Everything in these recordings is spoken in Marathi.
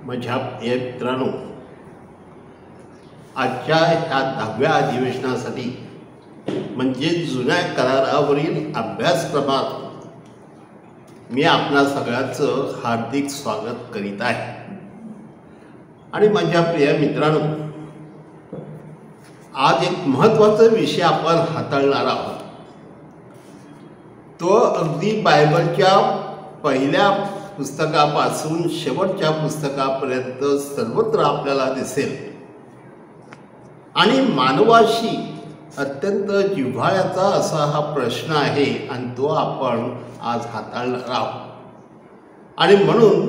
माझ्या प्रिय मित्रांनो, आजच्या ह्या 10व्या अधिवेशनासाठी म्हणजे जुन्या करारावरील अभ्यासक्रमात मी आपणा सगळ्यांचं हार्दिक स्वागत करीत आहे। आणि माझ्या प्रिय मित्रांनो, आज एक महत्त्वाचा विषय आपण हाताळणार आहोत। तो अगदी बायबलच्या पहिल्या पुस्तकापासून शेवटच्या पुस्तकापर्यंत सर्वत्र आपल्याला दिसेल आणि मानवाशी अत्यंत जिव्हाळ्याचा असा हा प्रश्न आहे आणि तो आपण आज हाताळणार आहोत। आणि म्हणून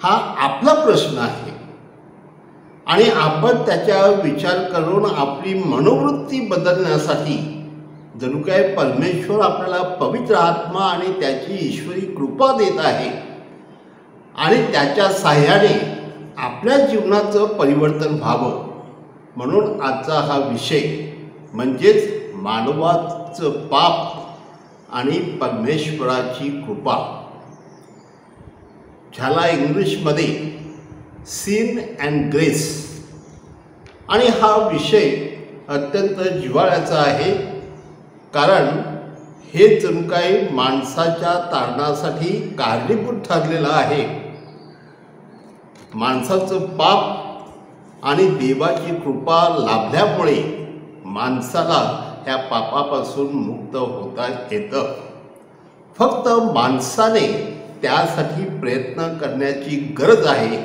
हा आपला प्रश्न आहे आणि आपण त्याच्यावर विचार करून आपली मनोवृत्ती बदलण्यासाठी जणू काय परमेश्वर आपल्याला पवित्र आत्मा आणि त्याची ईश्वरी कृपा देत आहे आणि त्याच्या साहाय्याने आपल्या जीवनाचं परिवर्तन व्हावं म्हणून आजचा हा विषय म्हणजेच मानवाचं पाप आणि परमेश्वराची कृपा, ज्याला इंग्लिशमध्ये सिन अँड ग्रेस। आणि हा विषय अत्यंत जिव्हाळ्याचा आहे, कारण हे जणू काही माणसाच्या तारणासाठी कारणीभूत ठरलेलं आहे। माणसाचं पाप आणि देवाची कृपा लाभल्यामुळे माणसाला ह्या पापापासून मुक्त होता येतं। फक्त माणसाने त्यासाठी प्रयत्न करण्याची गरज आहे,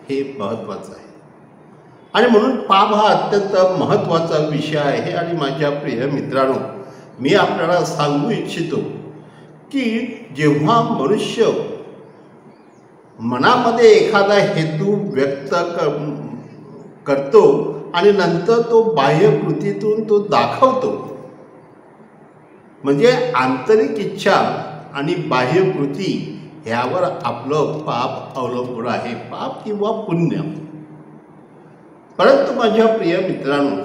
हे महत्त्वाचं आहे। आणि म्हणून पाप हा अत्यंत महत्त्वाचा विषय आहे। आणि माझ्या प्रिय मित्रांनो, मी आपल्याला सांगू इच्छितो की जेव्हा मनुष्य मनामध्ये एखादा हेतू व्यक्त करतो आणि नंतर तो बाह्य कृतीतून तो दाखवतो, म्हणजे आंतरिक इच्छा आणि बाह्य कृती ह्यावर आपलं पाप अवलंबून आहे, पाप किंवा पुण्य। परंतु माझ्या प्रिय मित्रांनो,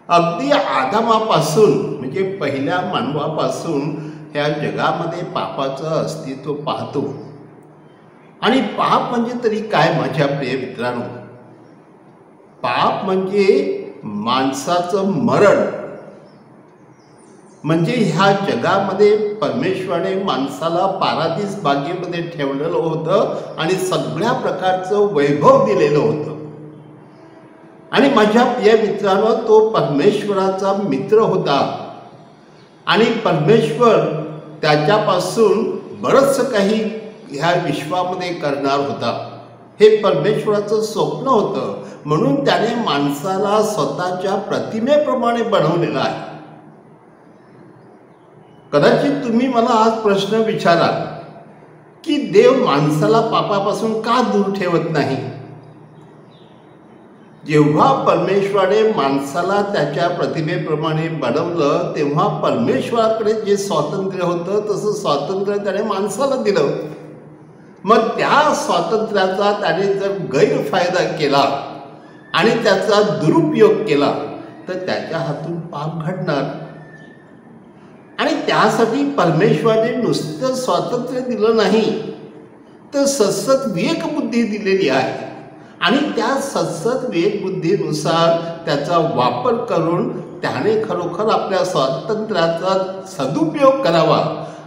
अगदी आदामापासून म्हणजे पहिल्या मानवापासून ह्या जगामध्ये पापाचं अस्तित्व पाहतो। आणि पाप म्हणजे तरी काय माझ्या प्रिय मित्रांनो? पाप म्हणजे माणसाचं मरण। म्हणजे ह्या जगामध्ये परमेश्वराने माणसाला पारादीस बागेमध्ये ठेवलेलं होतं आणि सगळ्या प्रकारचं वैभव दिलेलं होतं। आणि माझ्या प्रिय मित्रांनो, तो परमेश्वराचा मित्र होता आणि परमेश्वर त्याच्यापासून बरंचसं काही ह्या विश्वामध्ये करणार होता। हे परमेश्वराचं स्वप्न होतं, म्हणून त्याने माणसाला स्वतःच्या प्रतिमेप्रमाणे बनवलेलं आहे। कदाचित तुम्ही मला आज प्रश्न विचाराल की देव माणसाला पापापासून का दूर ठेवत नाही? जेव्हा परमेश्वराने माणसाला त्याच्या प्रतिमेप्रमाणे बनवलं तेव्हा परमेश्वराकडे जे स्वातंत्र्य होतं तसं स्वातंत्र्य त्याने माणसाला दिलं। मग त्या स्वातंत्र्याचा त्याने जर गैरफायदा केला आणि त्याचा दुरुपयोग केला तर त्याच्या हातून पाप घडणार। आणि त्यासाठी परमेश्वराने नुसतं स्वातंत्र्य दिलं नाही, तर सतत विवेकबुद्धी दिलेली आहे आणि त्या सतत विवेकबुद्धीनुसार त्याचा वापर करून त्याने खरोखर आपल्या स्वातंत्र्याचा सदुपयोग करावा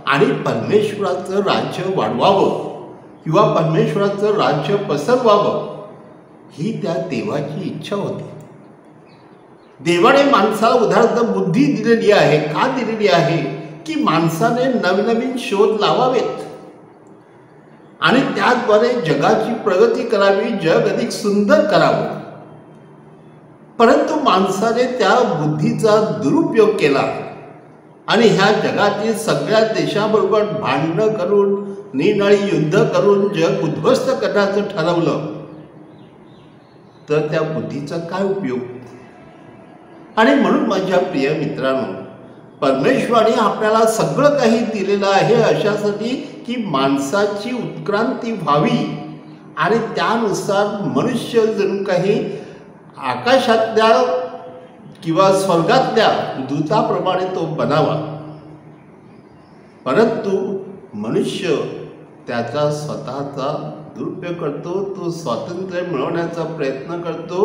आणि परमेश्वराचं राज्य वाढवावं किंवा परमेश्वराचं राज्य पसरवावं, ही त्या देवाची इच्छा होती। देवाने माणसाला उदाहरणार्थ बुद्धी दिलेली आहे। का दिलेली आहे? की माणसाने नवनवीन शोध लावावेत आणि त्याद्वारे जगाची प्रगती करावी, जग अधिक सुंदर करावं। परंतु माणसाने त्या बुद्धीचा दुरुपयोग केला आणि ह्या जगातील सगळ्या देशाबरोबर भांडणं करून, निरनिराळी युद्ध करून जग उद्ध्वस्त करण्याचं ठरवलं, तर त्या बुद्धीचा काय उपयोग? आणि म्हणून माझ्या प्रिय मित्रांनो, परमेश्वराने आपल्याला सगळं काही दिलेलं आहे अशासाठी की माणसाची उत्क्रांती व्हावी आणि त्यानुसार मनुष्य जणू काही आकाशातल्या किंवा स्वर्गातल्या दूताप्रमाणे तो बनावा। परंतु मनुष्य त्याचा स्वतःचा दुरुपयोग करतो, तो स्वातंत्र्य मिळवण्याचा प्रयत्न करतो,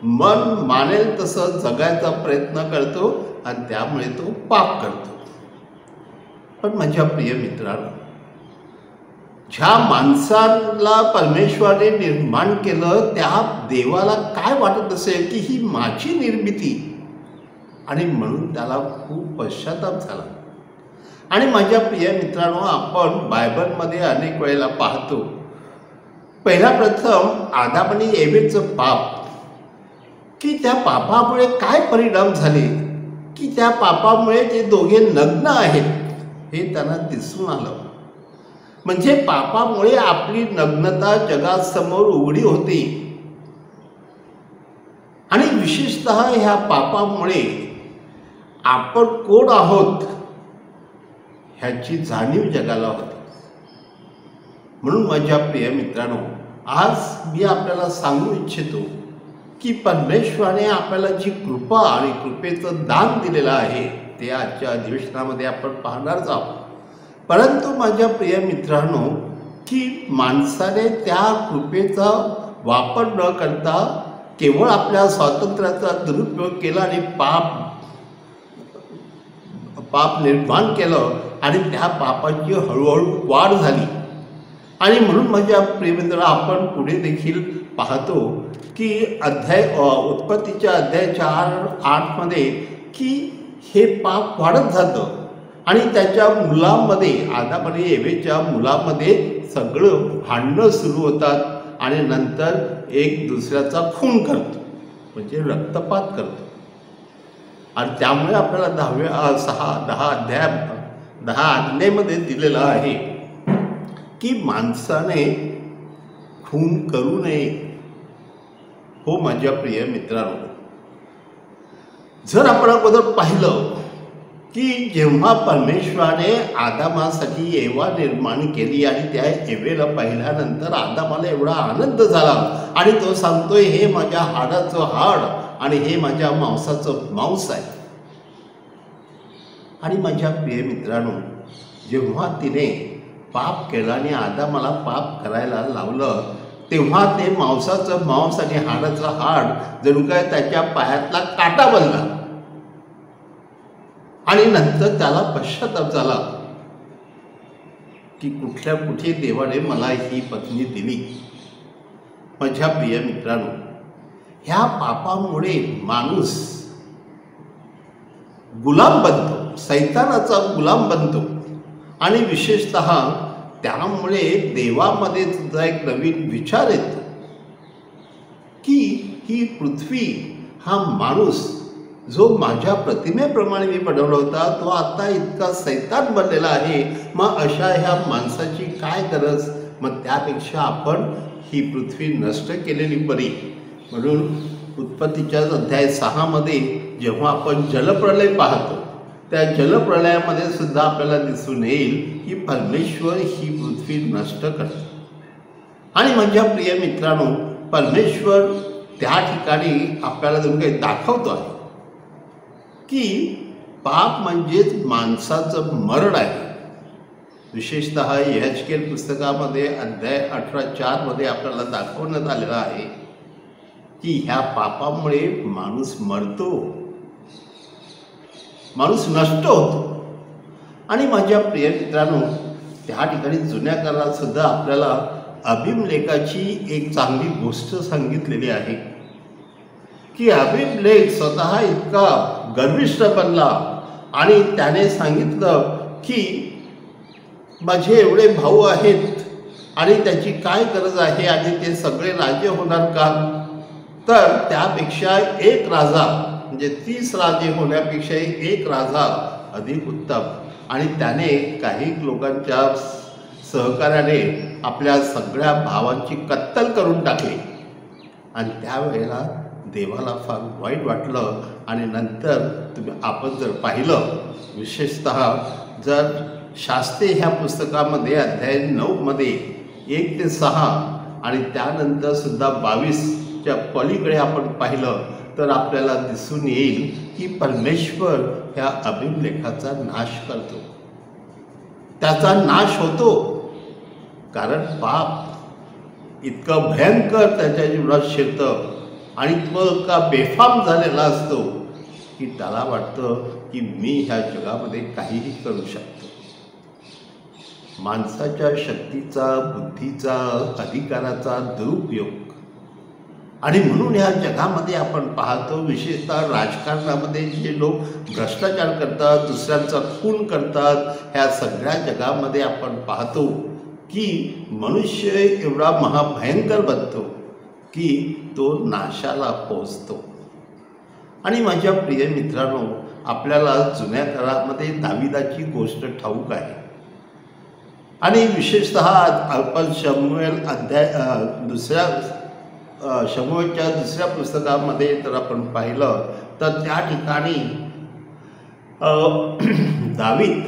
मन मानेल तसं जगायचा प्रयत्न करतो आणि त्यामुळे तो पाप करतो. पण माझ्या प्रिय मित्रांनो, ज्या माणसाला परमेश्वराने निर्माण केलं त्या देवाला काय वाटत असेल की ही माझी निर्मिती, आणि म्हणून त्याला खूप पश्चाताप झाला. आणि माझ्या प्रिय मित्रांनो, आपण बायबलमध्ये अनेक वेळेला पाहतो, पहिला प्रथम आदाम आणि एवेचं पाप, की त्या पापामुळे काय परिणाम झाले, की त्या पापामुळे ते दोघे नग्न आहेत हे त्यांना दिसून आलं. म्हणजे पापामुळे आपली नग्नता जगासमोर उघडी होती. आणि विशेषतः ह्या पापामुळे आपण कोण आहोत ह्याची जाणीव जगाला होती. म्हणून माझ्या प्रिय मित्रांनो, आज मी आपल्याला सांगू इच्छितो की परमेश्वराने आपल्याला जी कृपा आणि कृपेचं दान दिलेलं आहे ते आजच्या अधिवेशनामध्ये आपण पाहणारच आहोत. परंतु माझ्या प्रिय मित्रांनो, की माणसाने त्या कृपेचा वापर न करता केवळ आपल्या स्वातंत्र्याचा दुरुपयोग केला आणि पाप निर्माण केलं आणि त्या पापाची हळूहळू वाढ झाली. आणि म्हणून माझ्या प्रिय मित्र, आपण पुढे देखील पाहतो की उत्पत्तीच्या अध्याय 4:8 की हे पाप वाढत जातं आणि त्याच्या मुलांमध्ये, आदाम आणि एवेच्या मुलांमध्ये सगळं भांडणं सुरू होतात आणि नंतर एक दुसऱ्याचा खून करतो, म्हणजे रक्तपात करतो. आणि त्यामुळे आपल्याला 10 आज्ञेमध्ये दिलेलं आहे की माणसाने खून करू नये. हो माझ्या प्रिय मित्रांनो, जर आपण अगोदर पाहिलं की जेव्हा परमेश्वराने आदामासाठी एवा निर्माण केली आणि त्या एवेला पाहिल्यानंतर आदामाला एवढा आनंद झाला आणि तो सांगतोय, हे माझ्या हाडाचं हाड आणि हे माझ्या मांसाचं मांस आहे. आणि माझ्या प्रिय मित्रांनो, जेव्हा तिने पाप केलं आणि आदामाला पाप करायला लावलं, तेव्हा ते मांसाचं मांस आणि हाडाचं हाड जणू काय त्याच्या पायातला काटा बनला. आणि नंतर त्याला पश्चाताप झाला की कुठे देवाने मला ही पत्नी दिली. माझ्या प्रिय मित्रांनो, ह्या पापामुळे माणूस गुलाम बनतो, सैतानाचा गुलाम बनतो. आणि विशेषतः त्यामुळे देवामध्ये सुद्धा एक नवीन विचार येतो की ही पृथ्वी, हा माणूस जो माझ्या प्रतिमेप्रमाणे मी बनवला होता, तो आता इतका सैतान बनलेला आहे. मग अशा ह्या माणसाची काय गरज, मग त्यापेक्षा आपण ही पृथ्वी नष्ट केलेली बरी. म्हणून उत्पत्तीच्या अध्याय 6 जेव्हा आपण जलप्रलय पाहतो, त्या जलप्रलयामध्ये सुद्धा आपल्याला दिसून येईल की परमेश्वर ही पृथ्वी नष्ट करतो. आणि माझ्या प्रिय मित्रांनो, परमेश्वर त्या ठिकाणी आपल्याला जणू काही दाखवतो आहे की पाप म्हणजेच माणसाचं मरण आहे. विशेषतः यहेजकेल पुस्तकामध्ये अध्याय 18:4 आपल्याला दाखवण्यात आलेलं आहे की ह्या पापामुळे माणूस मरतो, माणूस नष्ट होतो. आणि माझ्या प्रिय मित्रांनो, त्या ठिकाणी जुन्या काळात सुद्धा आपल्याला अभिमलेखाची एक चांगली गोष्ट सांगितलेली आहे की अभिमलेख स्वतः इतका गर्विष्ठ बनला आणि त्याने सांगितलं की माझे एवढे भाऊ आहेत आणि त्याची काय गरज आहे आणि ते सगळे राजे होणार का, तर त्यापेक्षा एक राजा, म्हणजे 30 राजे होण्यापेक्षा एक राजा अधिक उत्तम. आणि त्याने काही लोकांच्या सहकार्याने आपल्या सगळ्या भावांची कत्तल करून टाकली. आणि त्यावेळेला देवाला फार वाईट वाटलं. आणि नंतर आपण जर पाहिलं, विशेषतः जर शास्त्रे ह्या पुस्तकामध्ये अध्याय 9 1 ते 6 आणि त्यानंतर सुद्धा 22च्या पलीकडे आपण पाहिलं तर आपल्याला दिसून येईल की परमेश्वर ह्या अभिमलेखाचा नाश करतो, त्याचा नाश होतो. कारण पाप इतकं भयंकर त्याच्या जीवनात शिरतं आणि तो इतका बेफाम झालेला असतो की त्याला वाटतं की मी ह्या जगामध्ये काहीही करू शकतो. माणसाच्या शक्तीचा, बुद्धीचा, अधिकाराचा दुरुपयोग. आणि म्हणून ह्या जगामध्ये आपण पाहतो, विशेषतः राजकारणामध्ये जे लोक भ्रष्टाचार करतात, दुसऱ्यांचा खून करतात, ह्या सगळ्या जगामध्ये आपण पाहतो की मनुष्य एवढा महाभयंकर बनतो की तो नाशाला पोहोचतो. आणि माझ्या प्रिय मित्रांनो, आपल्याला जुन्या काळामध्ये दाविदाची गोष्ट ठाऊक आहे. आणि विशेषतः आपण शमूएल शमूएलच्या दुसऱ्या पुस्तकामध्ये जर आपण पाहिलं तर त्या ठिकाणी दावीद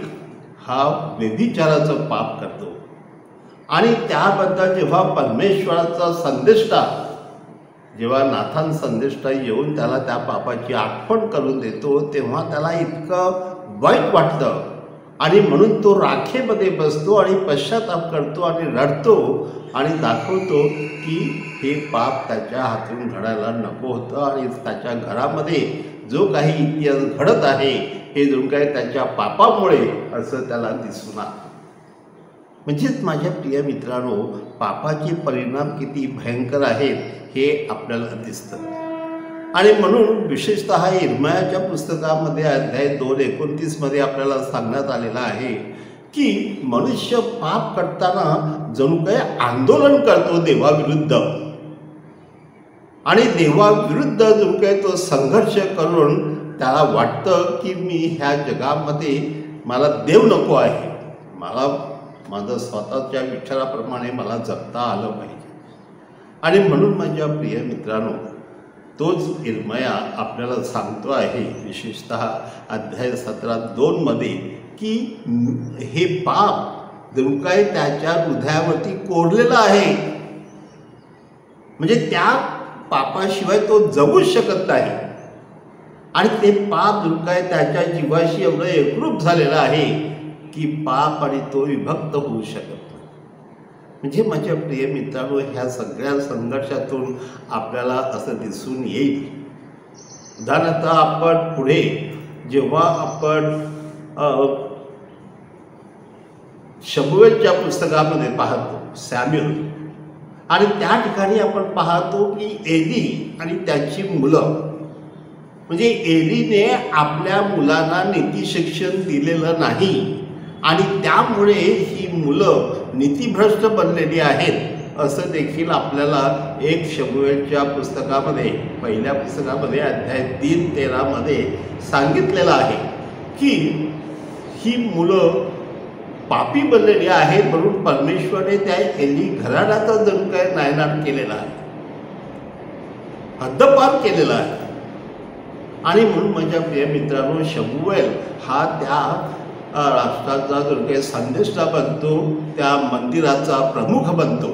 हा व्यभिचाराचं पाप करतो आणि त्याबद्दल जेव्हा परमेश्वराचा संदेष्टा, जेव्हा नाथान संदेष्टा येऊन त्याला त्या पापाची आठवण करून देतो, तेव्हा त्याला इतकं वाईट वाटतं आणि म्हणून तो राखेमध्ये बसतो आणि पश्चाताप करतो आणि रडतो आणि दाखवतो की हे पाप त्याच्या हातून घडायला नको होतं आणि त्याच्या घरामध्ये जो काही इतिहास घडत आहे हे जणू काय त्याच्या पापामुळे असं त्याला दिसून आलं. म्हणजेच माझ्या प्रिय मित्रांनो, पापाचे परिणाम किती भयंकर आहेत हे आपल्याला दिसतं. आणि म्हणून विशेषतः इर्मयाच्या पुस्तकामध्ये अध्याय 2:29 आपल्याला सांगण्यात आलेलं आहे की मनुष्य पाप करताना जणू काही आंदोलन करतो देवाविरुद्ध आणि देवाविरुद्ध जणू काही तो संघर्ष करून त्याला वाटतं की मी ह्या जगामध्ये मला देव नको आहे, मला माझं स्वतःच्या विचाराप्रमाणे मला जगता आलं पाहिजे. आणि म्हणून माझ्या प्रिय मित्रांनो, तोच इर्मया आपल्याला सांगतो आहे विशेषतः अध्याय 17:2 की हे पाप जणू काय त्याच्या हृदयावरती कोरलेलं आहे, म्हणजे त्या पापाशिवाय तो जगूच शकत नाही आणि ते पाप जणू काय त्याच्या जीवाशी एवढं एकरूप झालेलं आहे की पाप आणि तो विभक्त होऊ शकत नाही. म्हणजे माझ्या प्रिय मित्रांनो, ह्या सगळ्या संघर्षातून आपल्याला असं दिसून येईल. उदाहरणार्थ आपण पुढे जेव्हा आपण शमूएलच्या पुस्तकामध्ये पाहतो सॅम्युएल, आणि त्या ठिकाणी आपण पाहतो की एली आणि त्याची मुलं, म्हणजे एलीने आपल्या मुलांना नीती शिक्षण दिलेलं नाही आणि त्यामुळे ही मुलं नीतिभ्रष्ट बनलेली आहेत असं देखील आपल्याला 1 शमूएलच्या पुस्तकामध्ये, पहिल्या पुस्तकामध्ये अध्याय 3:13 सांगितलेलं आहे की ही मुलं पापी बनलेली आहेत म्हणून परमेश्वराने त्या एली घराण्याचा जणू काय नायनाट केलेला आहे, हद्दपार केलेला आहे. आणि म्हणून माझ्या प्रिय मित्रांनो, शमूएल हा त्या राष्ट्राचा जणू काही संदेष्टा बनतो, त्या मंदिराचा प्रमुख बनतो,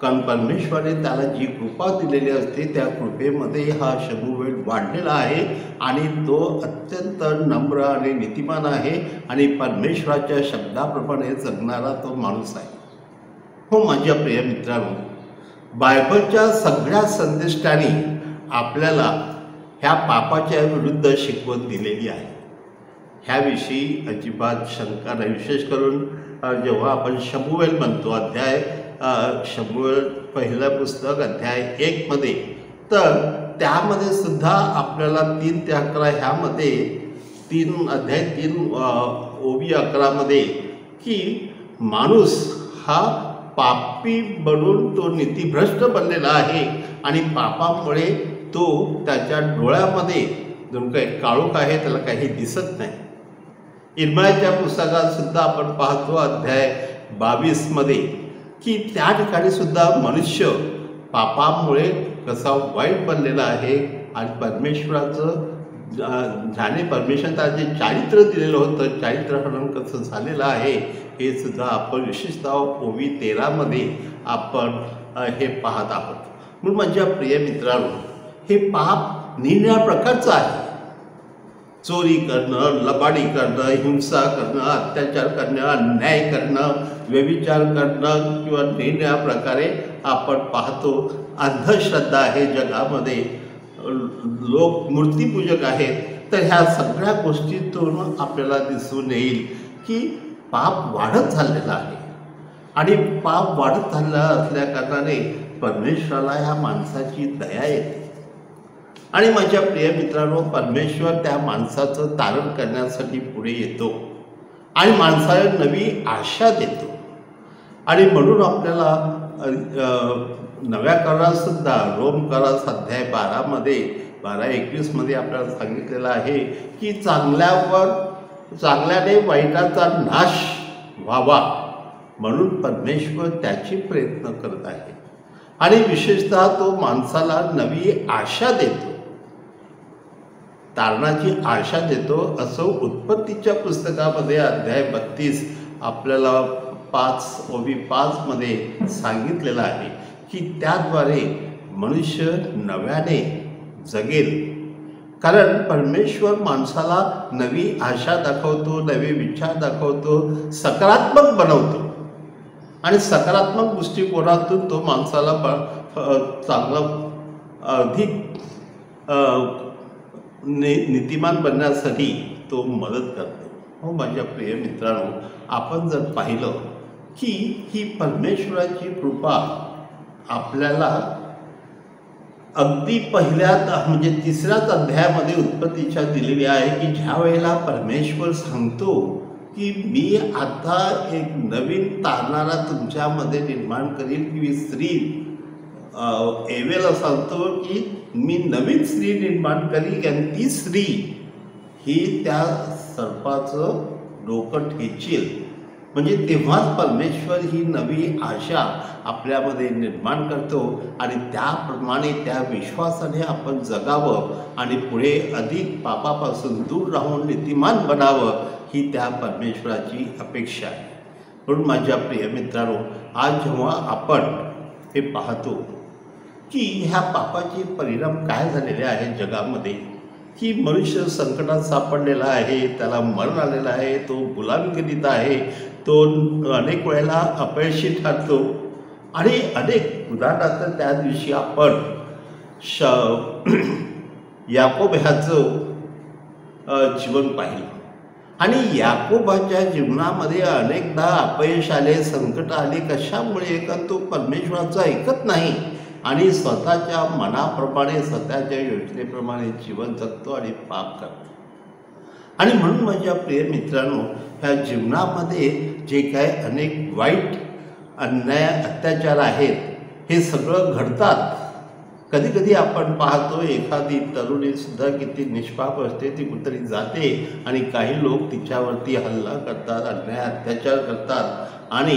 कारण परमेश्वराने त्याला जी कृपा दिलेली असते त्या कृपेमध्ये हा शमूएल वाढलेला आहे आणि तो अत्यंत नम्र आणि नीतिमान आहे आणि परमेश्वराच्या शब्दाप्रमाणे जगणारा तो माणूस आहे. हो माझ्या प्रिय मित्रांनो, बायबलच्या सगळ्या संदेष्टांनी आपल्याला ह्या पापाच्या विरुद्ध शिकवण दिलेली आहे. ह्याविषयी अजिबात शंका नाही. विशेष करून जेव्हा आपण शमूएल म्हणतो, अध्याय शमूएल पहिलं पुस्तक अध्याय 1 तर त्यामध्ये सुद्धा आपल्याला 3 ते 11 ह्यामध्ये अध्याय 3:11 की माणूस हा पापी बनून तो नीतिभ्रष्ट बनलेला आहे आणि पापामुळे तो त्याच्या डोळ्यामध्ये जणू काही काळोख आहे, त्याला काही दिसत नाही. इर्मयाच्या पुस्तकात सुद्धा आपण पाहतो अध्याय 22 की त्या ठिकाणी सुद्धा मनुष्य पापामुळे कसा वाईट बनलेला आहे आणि परमेश्वराचं ज्याने परमेश्वराचं जे चारित्र्य दिलेलं होतं, चारित्रहरण कसं झालेलं आहे हे सुद्धा आपण विशेषतः ओवी 13 आपण हे पाहत आहोत. म्हणून माझ्या प्रिय मित्रांनो, हे पाप निरनिराळ्या प्रकारचं आहे. चोरी करणं, लबाडी करणं, हिंसा करणं, अत्याचार करणं, अन्याय करणं, व्यभिचार करणं किंवा निरनिराळ्या प्रकारे आपण पाहतो अंधश्रद्धा आहे जगामध्ये, लोक मूर्तीपूजक आहेत. तर ह्या सगळ्या गोष्टीतून आपल्याला दिसून येईल की पाप वाढत चाललेला आहे आणि पाप वाढत चालला असल्या कारणाने परमेश्वराला ह्या माणसाची दया येते. आणि माझ्या प्रिय मित्रांनो, परमेश्वर त्या माणसाचं तारण करण्यासाठी पुढे येतो आणि माणसाला नवी आशा देतो. आणि म्हणून आपल्याला नव्या करारातसुद्धा रोम करार अध्याय 12:21 आपल्याला सांगितलेलं आहे की चांगल्याने वाईटाचा नाश व्हावा म्हणून परमेश्वर त्याचे प्रयत्न करत आहे. आणि विशेषतः तो माणसाला नवी आशा देतो, तारणाची आशा देतो. असं उत्पत्तीच्या पुस्तकामध्ये अध्याय 32 आपल्याला 5:5 सांगितलेलं आहे की त्याद्वारे मनुष्य नव्याने जगेल. कारण परमेश्वर माणसाला नवी आशा दाखवतो, नवे विचार दाखवतो, सकारात्मक बनवतो आणि सकारात्मक दृष्टिकोनातून तो माणसाला चांगलं अधिक नीतिमान बनण्यासाठी तो मदत करतो. हो माझ्या प्रिय मित्रांनो, आपण जर पाहिलं की ही परमेश्वराची कृपा आपल्याला अगदी म्हणजे 3ऱ्याच अध्यायामध्ये उत्पत्तीच्या दिलेली आहे की ज्या वेळेला परमेश्वर सांगतो की मी आता एक नवीन तारणारा तुमच्यामध्ये निर्माण करील की स्त्री एवेला सांगतो की मी नवीन स्त्री निर्माण करील आणि ती स्त्री ही त्या सर्पाचं डोकं ठेचेल. म्हणजे तेव्हाच परमेश्वर ही नवी आशा आपल्यामध्ये निर्माण करतो आणि त्याप्रमाणे त्या विश्वासाने आपण जगावं आणि पुढे अधिक पापापासून दूर राहून नीतिमान बनावं ही त्या परमेश्वराची अपेक्षा आहे. म्हणून माझ्या प्रिय मित्रांनो, आज जेव्हा आपण हे पाहतो की ह्या पापाचे परिणाम काय झालेले आहेत जगामध्ये, की मनुष्य संकटात सापडलेला आहे, त्याला मरण आलेलं आहे, तो गुलामगिरीत आहे, तो अनेक वेळेला अपयशी ठरतो. आणि अनेक उदाहरणार्थ त्या दिवशी आपण याकोब ह्याचं जीवन पाहिलं आणि याकोबाच्या जीवनामध्ये अनेकदा अपयश आले, संकट आले. कशामुळे? कारण तो परमेश्वराचं ऐकत नाही आणि स्वतःच्या मनाप्रमाणे, स्वतःच्या योजनेप्रमाणे जीवन जगतो आणि पाप करतो. आणि म्हणून माझ्या प्रिय मित्रांनो, ह्या जीवनामध्ये जे काय अनेक वाईट अन्याय अत्याचार आहेत हे सगळं घडतात. कधी कधी आपण पाहतो एखादी तरुणीसुद्धा किती निष्पाप असते, ती कुठेतरी जाते आणि काही लोक तिच्यावरती हल्ला करतात, अन्याय अत्याचार करतात आणि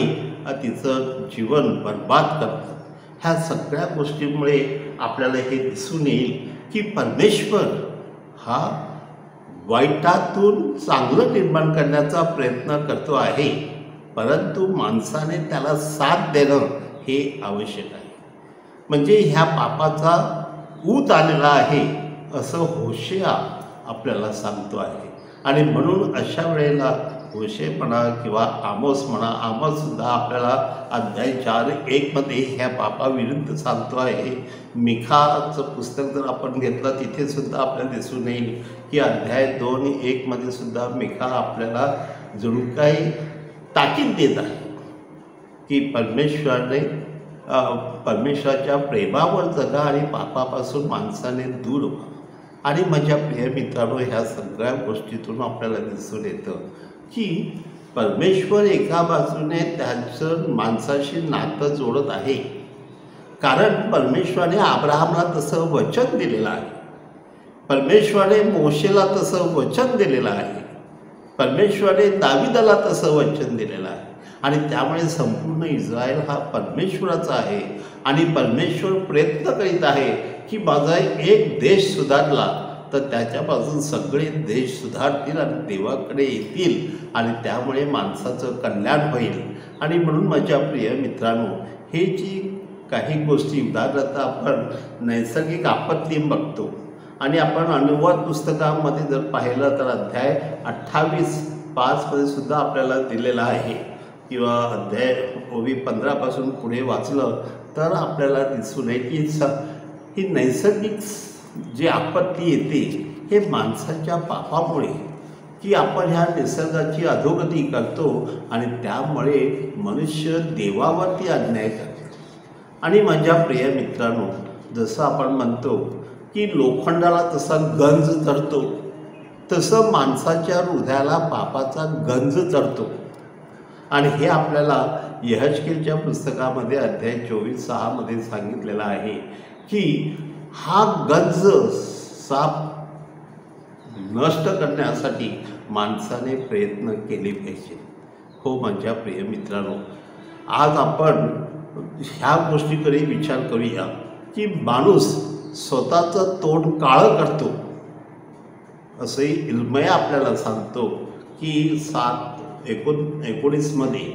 तिचं जीवन बर्बाद करतात. ह्या सगळ्या गोष्टींमुळे आपल्याला हे दिसून येईल की परमेश्वर हा वाईटातून चांगलं निर्माण करण्याचा प्रयत्न करतो आहे, परंतु माणसाने त्याला साथ देणं हे आवश्यक आहे. म्हणजे ह्या पापाचा ऊत आलेला आहे असं होशेया आपल्याला सांगतो आहे. आणि म्हणून अशा वेळेला होशे म्हणा किंवा आमोस म्हणा, आमोससुद्धा आपल्याला अध्याय 4:1 ह्या पापाविरुद्ध सांगतो आहे. मिखाचं पुस्तक जर आपण घेतलं तिथे सुद्धा आपल्याला दिसून येईल की अध्याय 2:1 सुद्धा मिखा आपल्याला जणू काही ताकीद देत आहे की परमेश्वराच्या प्रेमावर जगा आणि पापापासून माणसाने दूर व्हा. आणि माझ्या प्रिय मित्रांनो, ह्या सगळ्या गोष्टीतून आपल्याला दिसून येतं की परमेश्वर एका बाजूने त्याचं माणसाशी नातं जोडत आहे. कारण परमेश्वराने अब्राहमला तसं वचन दिलेलं आहे, परमेश्वराने मोशेला तसं वचन दिलेलं आहे, परमेश्वराने दाविदाला तसं वचन दिलेलं आहे. आणि त्यामुळे संपूर्ण इस्रायल हा परमेश्वराचा आहे आणि परमेश्वर प्रयत्न करीत आहे की माझा एक देश सुधारला तर त्याच्यापासून सगळे देश सुधारतील आणि देवाकडे येतील आणि त्यामुळे माणसाचं कल्याण होईल. आणि म्हणून माझ्या प्रिय मित्रांनो, हे जी काही गोष्टी उदाहरणार्थ आपण नैसर्गिक आपत्ती बघतो आणि आपण अनुवाद पुस्तकामध्ये जर पाहिलं तर अध्याय 28:5 मध्ये सुद्धा आपल्याला दिलेला आहे, किंवा अध्याय ओवी 15 पुढे वाचलं तर आपल्याला दिसून येईल की ही नैसर्गिक जी आपत्ती येते हे माणसाच्या पापामुळे, की आपण ह्या निसर्गाची अधोगती करतो आणि त्यामुळे मनुष्य देवावरती अन्याय करतो. आणि माझ्या प्रिय मित्रांनो, जसं आपण म्हणतो की लोखंडाला तसा गंज चढतो, तसं माणसाच्या हृदयाला पापाचा गंज चढतो. आणि हे आपल्याला यहेजकेलच्या पुस्तकामध्ये अध्याय 24:6 मध्ये सांगितलेलं आहे की हा गंज साप नष्ट करण्यासाठी माणसाने प्रयत्न केले पाहिजे. हो माझ्या प्रिय मित्रांनो, आज आपण ह्या गोष्टीकडे विचार करूया की माणूस स्वतःचं तोंड काळं करतो. असे इर्मया आपल्याला सांगतो की 7:19 मध्ये,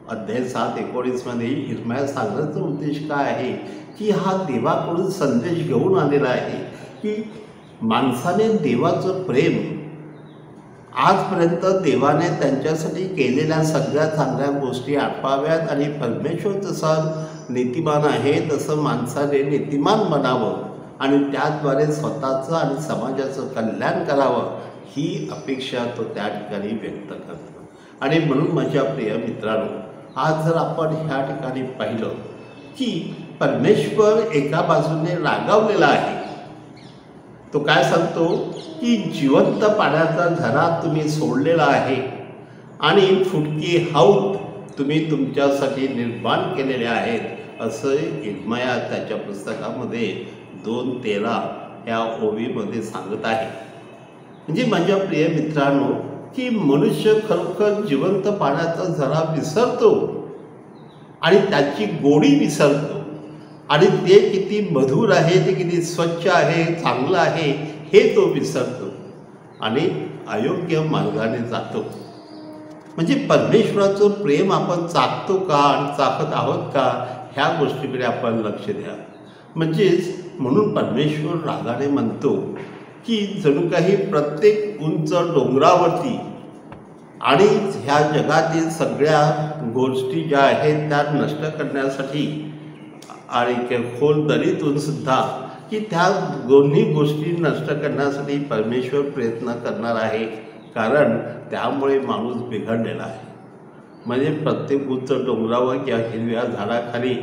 अध्याय 7:19 मध्ये इर्मया सांगण्याचा उद्देश काय आहे की हा देवाकडून संदेश घेऊन आलेला आहे की माणसाने देवाचं प्रेम, आजपर्यंत देवाने त्यांच्यासाठी केलेल्या सगळ्या चांगल्या गोष्टी आठवाव्यात आणि परमेश्वर जसा नीतिमान आहे तसं माणसाने नीतिमान बनावं आणि त्याद्वारे स्वतःचं आणि समाजाचं कल्याण करावं, ही अपेक्षा तो त्या ठिकाणी व्यक्त करतो. आणि म्हणून माझ्या प्रिय मित्रांनो, आज जर आपण ह्या ठिकाणी पाहिलं की परमेश्वर एका बाजूने रागावलेला आहे. तो काय सांगतो की जिवंत पाण्याचा झरा तुम्ही सोडलेला आहे आणि फुटकी हौद तुम्ही तुमच्यासाठी निर्माण केलेले आहेत, असं इर्मया त्याच्या पुस्तकामध्ये 2:13 या ओवीमध्ये सांगत आहे. म्हणजे माझ्या प्रिय मित्रांनो, की मनुष्य खरोखर जिवंत पाण्याचा झरा विसरतो आणि त्याची गोडी विसरतो आणि ते किती मधुर आहे, ते किती स्वच्छ आहे, चांगलं आहे हे तो विसरतो आणि अयोग्य मार्गाने जातो. म्हणजे परमेश्वराचं प्रेम आपण चाखतो का आणि चाखत आहोत का, ह्या गोष्टीकडे आपण लक्ष द्या. म्हणून परमेश्वर रागाने म्हणतो की जणू काही प्रत्येक उंच डोंगरावरती आणि ह्या जगातील सगळ्या गोष्टी ज्या आहेत त्या नष्ट करण्यासाठी आणि खोल दरीतून सुद्धा, की त्या दोन्ही गोष्टी नष्ट करण्यासाठी परमेश्वर प्रयत्न करणार आहे, कारण त्यामुळे माणूस बिघडलेला आहे. म्हणजे प्रत्येक उंच डोंगरावर किंवा हिरव्या झाडाखाली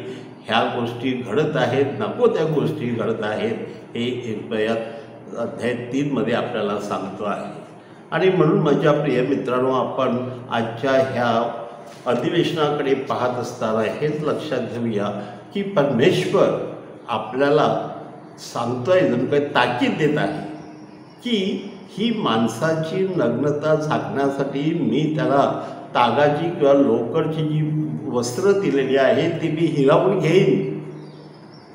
ह्या गोष्टी घडत आहेत, नको त्या गोष्टी घडत आहेत, हे इर्मया अध्याय 3 मध्ये आपल्याला सांगतो आहे. आणि म्हणून माझ्या प्रिय मित्रांनो, आपण आजच्या ह्या अधिवेशनाकडे पाहत असताना हेच लक्षात घेऊया की परमेश्वर आपल्याला सांगतोय, जणू काही ताकीद देत आहे की ही माणसाची नग्नता झाकण्यासाठी मी त्याला तागाची किंवा लोकरची जी वस्त्र दिलेली आहे ती मी हिरावून घेईन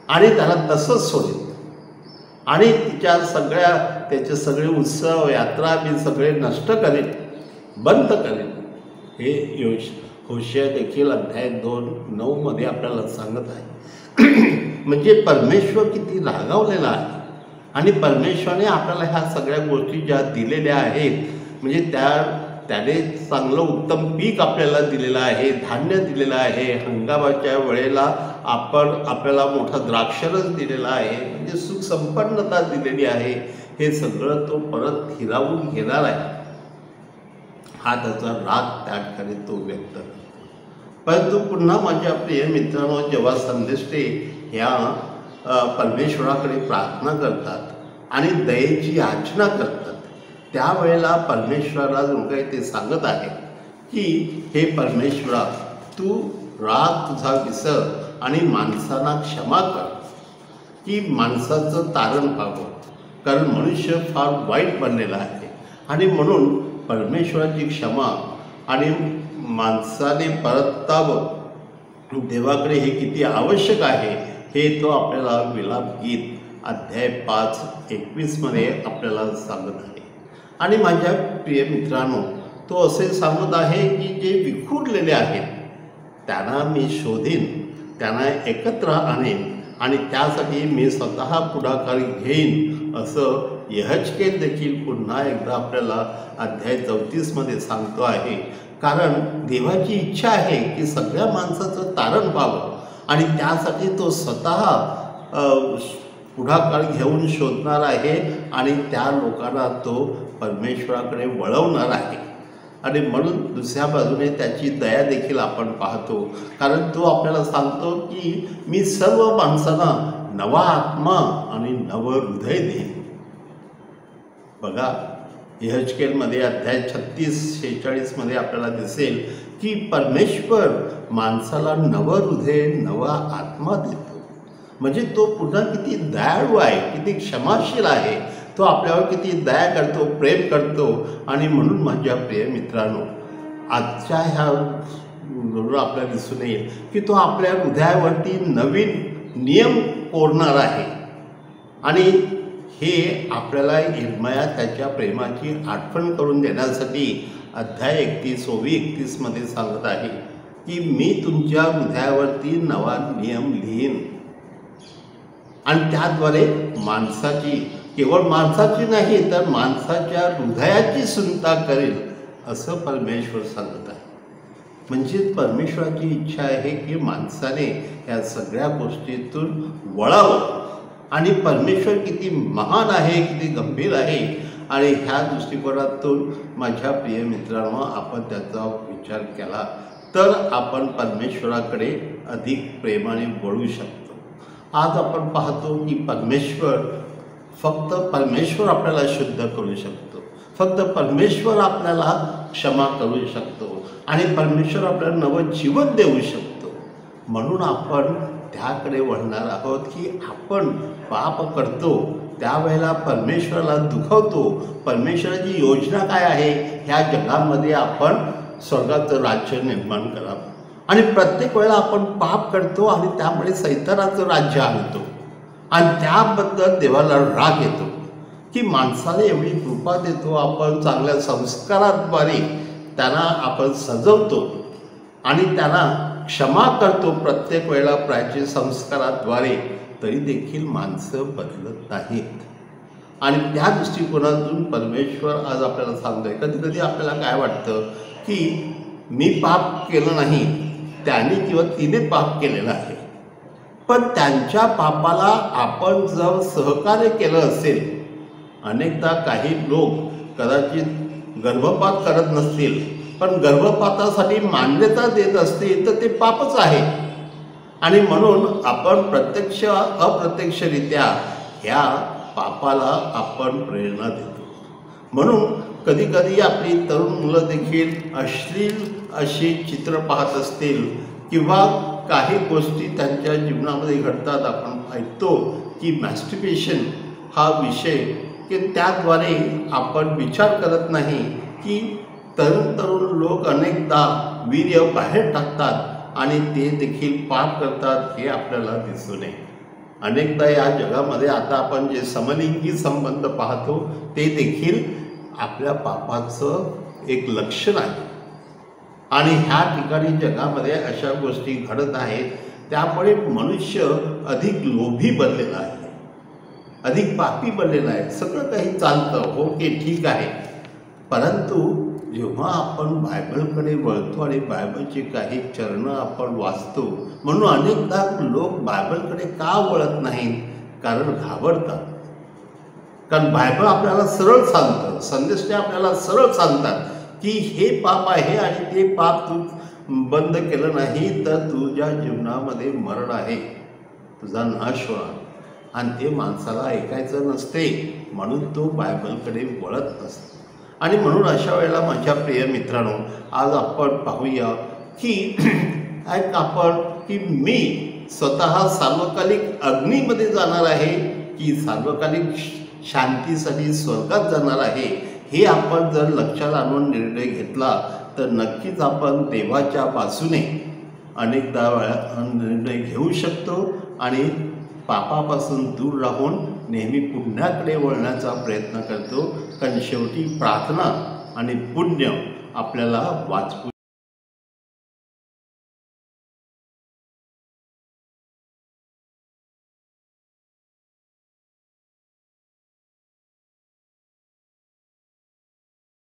आणि त्याला तसंच सोडेन आणि त्याचे सगळे उत्सव यात्रा मी सगळे नष्ट करेन, बंद करेन. हे होशिया देखील अध्याय 2:9 मध्ये आपल्याला सांगत आहे. म्हणजे परमेश्वर किती रागावलेला आहे आणि परमेश्वराने आपल्याला ह्या सगळ्या गोष्टी ज्या दिलेल्या आहेत, म्हणजे त्याने चांगलं उत्तम पीक आपल्याला दिलेलं आहे, धान्य दिलेलं आहे, हंगामाच्या वेळेला आपल्याला मोठा द्राक्षरस दिलेला आहे, म्हणजे सुख संपन्नता दिलेली आहे. हे सगळं तो परत हिरावून घेणार आहे, हा त्याचा राग त्या ठिकाणी तो व्यक्त करतो. परंतु पुन्हा माझ्या प्रिय मित्रांनो, जेव्हा संदेष्टे ह्या परमेश्वराकडे प्रार्थना करतात आणि दयेची याचना करतात, त्यावेळेला परमेश्वराला जो काही ते सांगत आहे की हे परमेश्वरा, तू राग तुझा विसर आणि माणसांना क्षमा कर, की माणसाचं तारण व्हावं, कारण मनुष्य फार वाईट बनलेला आहे. आणि म्हणून परमेश्वराची क्षमा आणि माणसाने परतावं देवाकडे हे किती आवश्यक आहे, हे तो आपल्याला विलाप गीत अध्याय 5:21 मध्ये आपल्याला सांगत आहे. आणि माझ्या प्रिय मित्रांनो, तो असे सांगत आहे की जे विखुरलेले आहेत त्यांना मी शोधीन, त्यांना एकत्र आणेन आणि त्यासाठी मी स्वतः पुढाकार घेईन असं यहेजकेल देखील पुन्हा एकदा आपल्याला अध्याय 34मध्ये सांगतो आहे। कारण देवाची इच्छा आहे की सगळ्या माणसाचं तारण व्हावं आणि त्यासाठी तो स्वतः पुढाकार घेऊन शोधणार आहे आणि त्या लोकांना तो परमेश्वराकडे वळवणार आहे। आणि म्हणून दुसऱ्या बाजूने त्याची दया देखील आपण पाहतो, कारण तो आपल्याला सांगतो की मी सर्व माणसांना नवा आत्मा आणि नवं हृदय देईन। बघा, यहेजकेलमध्ये अध्याय 36-46मध्ये आपल्याला दिसेल की परमेश्वर माणसाला नवं हृदय, नवा आत्मा देतो। म्हणजे तो पुन्हा किती दयाळू आहे, किती क्षमाशील आहे, तो आपल्यावर किती दया करतो, प्रेम करतो। आणि म्हणून माझ्या प्रिय मित्रांनो, आजच्या ह्या आपल्याला दिसून येईल की तो आपल्या हृदयावरती नवीन नियम कोरणार आहे। आणि हे आपल्याला यिर्मया त्याच्या प्रेमाची आठवण करून देण्यासाठी अध्याय 31-31मध्ये सांगत आहे की मी तुमच्या हृदयावरती नवा नियम लिहीन आणि त्याद्वारे माणसाची, केवळ माणसाची नाही तर माणसाच्या हृदयाची सुनता करेल असं परमेश्वर सांगत आहे। म्हणजे परमेश्वराची इच्छा आहे की माणसाने या सगळ्या गोष्टीतून वळावं आणि परमेश्वर किती महान आहे, किती गंभीर आहे। आणि ह्या दृष्टिकोनातून माझ्या प्रिय मित्रांनो, आपण त्याचा विचार केला तर आपण परमेश्वराकडे अधिक प्रेमाने वळू शकतो। आज आपण पाहतो की फक्त परमेश्वर आपल्याला शुद्ध करू शकतो, फक्त परमेश्वर आपल्याला क्षमा करू शकतो आणि परमेश्वर आपल्याला नवं जीवन देऊ शकतो। म्हणून आपण त्याकडे वळणार आहोत की आपण पाप करतो त्यावेळेला परमेश्वराला दुखवतो। परमेश्वराची योजना काय आहे, ह्या जगामध्ये आपण स्वर्गाचं राज्य निर्माण करावं आणि प्रत्येक वेळेला आपण पाप करतो आणि त्यामुळे सैतानाचं राज्य आणतो आणि त्याबद्दल देवाला राग येतो की माणसाला एवढी कृपा देतो, आपण चांगल्या संस्काराद्वारे त्यांना आपण सजवतो आणि त्यांना क्षमा करतो प्रत्येक वेळेला प्रायश्चित संस्काराद्वारे, तरी देखील माणसं बदलत नाहीत। आणि त्या दृष्टिकोनातून परमेश्वर आज आपल्याला सांगतोय। कधी कधी आपल्याला काय वाटतं की मी पाप केलं नाही, त्याने किंवा तिने पाप केलेलं आहे, पण त्यांच्या पापाला आपण जर सहकार्य केलं असेल, अनेकदा काही लोक कदाचित गर्भपात करत नसतील पण गर्भपातासाठी मान्यता देत असतील तर ते पापच आहे। आणि म्हणून आपण प्रत्यक्ष अप्रत्यक्षरित्या ह्या पापाला आपण प्रेरणा देतो। म्हणून कधी कधी आपली तरुण मुलं देखील अश्लील अशी चित्र पाहत असतील किंवा काही गोष्टी त्यांच्या जीवनामध्ये घडतात। आपण ऐकतो की मॅस्टरबेशन हा विषय की त्याद्वारे आपण विचार करत नाही की तरुण लोक अनेकदा वीर्य बाहेर टाकतात आणि ते देखील पाप करतात, हे आपल्याला दिसून येईल। अनेकदा या जगामध्ये आता आपण जे समलिंगी संबंध पाहतो ते देखील आपल्या पापाचं एक लक्षण आहे। आणि ह्या ठिकाणी जगामध्ये अशा गोष्टी घडत आहेत, त्यामुळे मनुष्य अधिक लोभी बनलेला आहे, अधिक पापी बनलेला आहे। सगळं काही चालतं, हो की ठीक आहे, परंतु जेव्हा आपण बायबलकडे वळतो आणि बायबलची काही चरणं आपण वाचतो, म्हणून अनेकदा लोक बायबलकडे का वळत नाहीत, कारण घाबरतात। कारण बायबल आपल्याला सरळ सांगतं, संदेश आपल्याला सरळ सांगतात की हे पाप आहे आणि ते पाप तू बंद केलं नाही तर तुझ्या जीवनामध्ये मरण आहे, तुझा नाश होणार। आणि ते माणसाला ऐकायचं नसते, म्हणून तो बायबलकडे वळत नसतो। आणि म्हणून अशा वेळेला माझ्या प्रिय मित्रांनो, आज आपण पाहूया की की मी स्वतः सार्वकालिक अग्नीमध्ये जाणार आहे की सार्वकालिक शांतीसाठी स्वर्गात जाणार आहे, हे आपण जर लक्षात आणून निर्णय घेतला तर नक्कीच आपण देवाच्या बाजूने अनेकदा निर्णय घेऊ शकतो आणि पापापासून दूर राहून नेहमी पुण्याकडे वळण्याचा प्रयत्न करतो। कारण शेवटी प्रार्थना आणि पुण्य आपल्याला वाचवू